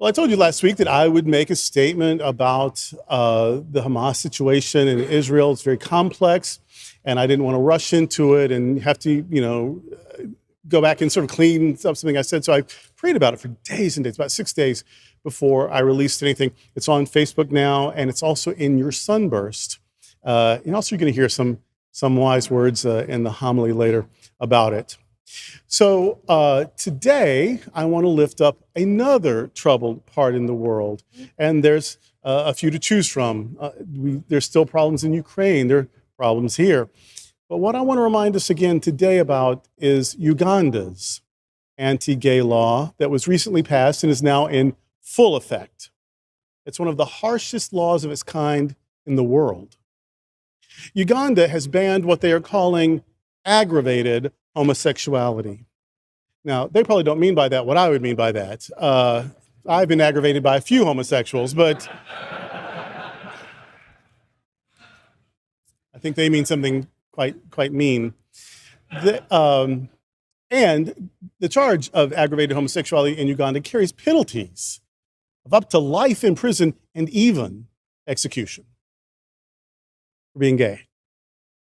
Well, I told you last week that I would make a statement about the Hamas situation in Israel. It's very complex, and I didn't want to rush into it and have to, go back and sort of clean up something I said. So I prayed about it for days and days, about 6 days before I released anything. It's on Facebook now, and it's also in your Sunburst. And also, you're going to hear some wise words in the homily later about it. So today, I want to lift up another troubled part in the world. And there's a few to choose from. There's still problems in Ukraine. There are problems here. But what I want to remind us again today about is Uganda's anti-gay law that was recently passed and is now in full effect. It's one of the harshest laws of its kind in the world. Uganda has banned what they are calling aggravated homosexuality. Now, they probably don't mean by that what I would mean by that. I've been aggravated by a few homosexuals, but I think they mean something quite mean. And the charge of aggravated homosexuality in Uganda carries penalties of up to life in prison and even execution for being gay,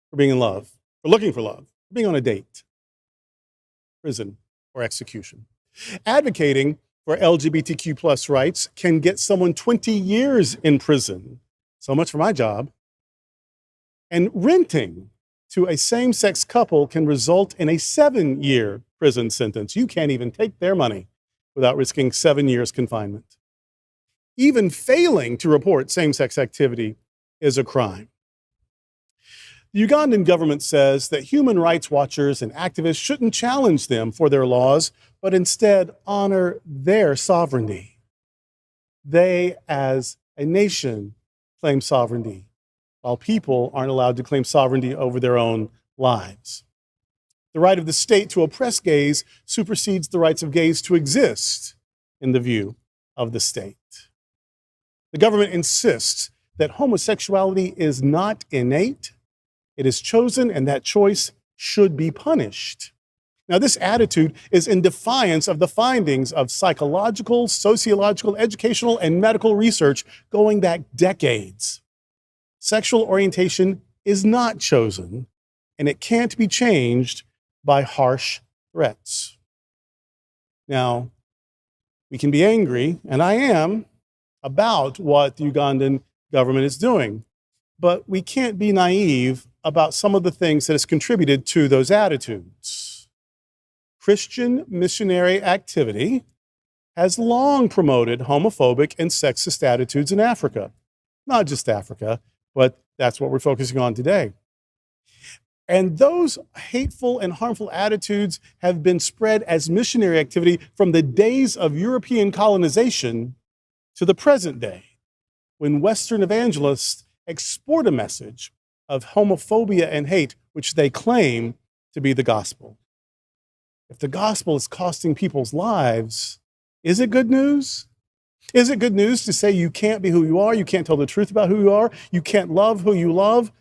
for being in love, for looking for love, for being on a date, prison, or execution. Advocating for LGBTQ plus rights can get someone 20 years in prison. So much for my job. And renting to a same-sex couple can result in a 7-year prison sentence. You can't even take their money without risking 7 years confinement. Even failing to report same-sex activity is a crime. The Ugandan government says that human rights watchers and activists shouldn't challenge them for their laws, but instead honor their sovereignty. They, as a nation, claim sovereignty, while people aren't allowed to claim sovereignty over their own lives. The right of the state to oppress gays supersedes the rights of gays to exist in the view of the state. The government insists that homosexuality is not innate. It is chosen, and that choice should be punished. Now, this attitude is in defiance of the findings of psychological, sociological, educational, and medical research going back decades. Sexual orientation is not chosen, and it can't be changed by harsh threats. Now, we can be angry, and I am, about what the Ugandan government is doing, but we can't be naive about some of the things that has contributed to those attitudes. Christian missionary activity has long promoted homophobic and sexist attitudes in Africa. Not just Africa, but that's what we're focusing on today. And those hateful and harmful attitudes have been spread as missionary activity from the days of European colonization to the present day, when Western evangelists export a message of homophobia and hate, which they claim to be the gospel. If the gospel is costing people's lives, is it good news? Is it good news to say you can't be who you are, you can't tell the truth about who you are, you can't love who you love?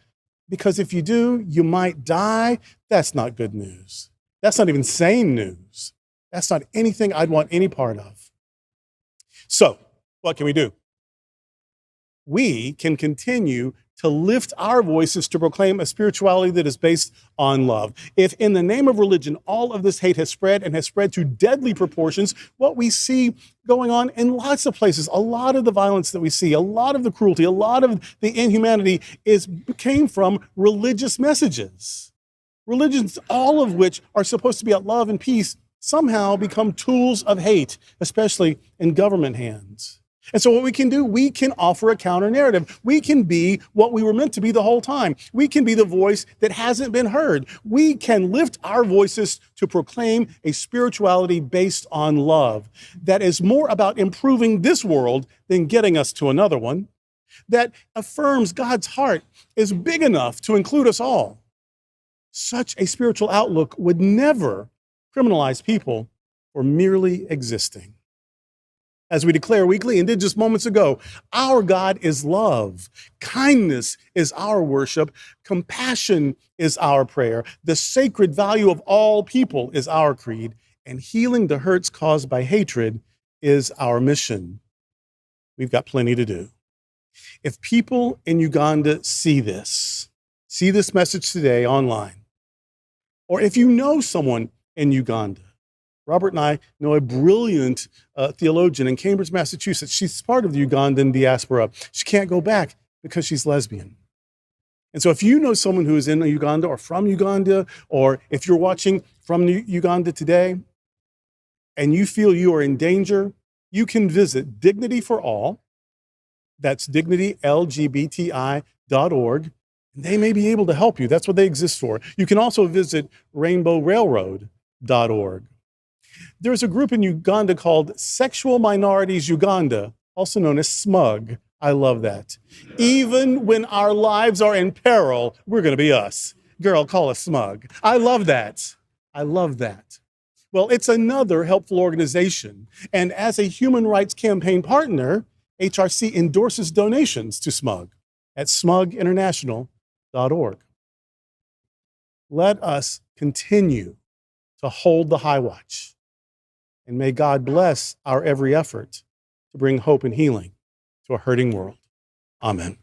Because if you do, you might die. That's not good news. That's not even sane news. That's not anything I'd want any part of. So, what can we do? We can continue to lift our voices to proclaim a spirituality that is based on love. If in the name of religion, all of this hate has spread and has spread to deadly proportions, what we see going on in lots of places, a lot of the violence that we see, a lot of the cruelty, a lot of the inhumanity came from religious messages. Religions, all of which are supposed to be about love and peace, somehow become tools of hate, especially in government hands. And so what we can do, we can offer a counter narrative. We can be what we were meant to be the whole time. We can be the voice that hasn't been heard. We can lift our voices to proclaim a spirituality based on love that is more about improving this world than getting us to another one, that affirms God's heart is big enough to include us all. Such a spiritual outlook would never criminalize people for merely existing. As we declare weekly and did just moments ago, our God is love. Kindness is our worship. Compassion is our prayer. The sacred value of all people is our creed. And healing the hurts caused by hatred is our mission. We've got plenty to do. If people in Uganda see this message today online, or if you know someone in Uganda, Robert and I know a brilliant theologian in Cambridge, Massachusetts. She's part of the Ugandan diaspora. She can't go back because she's lesbian. And so if you know someone who is in Uganda or from Uganda, or if you're watching from Uganda today and you feel you are in danger, you can visit Dignity for All. That's dignityLGBTI.org. And they may be able to help you. That's what they exist for. You can also visit rainbowrailroad.org. There's a group in Uganda called Sexual Minorities Uganda, also known as SMUG. I love that. Even when our lives are in peril, we're going to be us. Girl, call us SMUG. I love that. I love that. Well, it's another helpful organization. And as a human rights campaign partner, HRC endorses donations to SMUG at smuginternational.org. Let us continue to hold the high watch. And may God bless our every effort to bring hope and healing to a hurting world. Amen.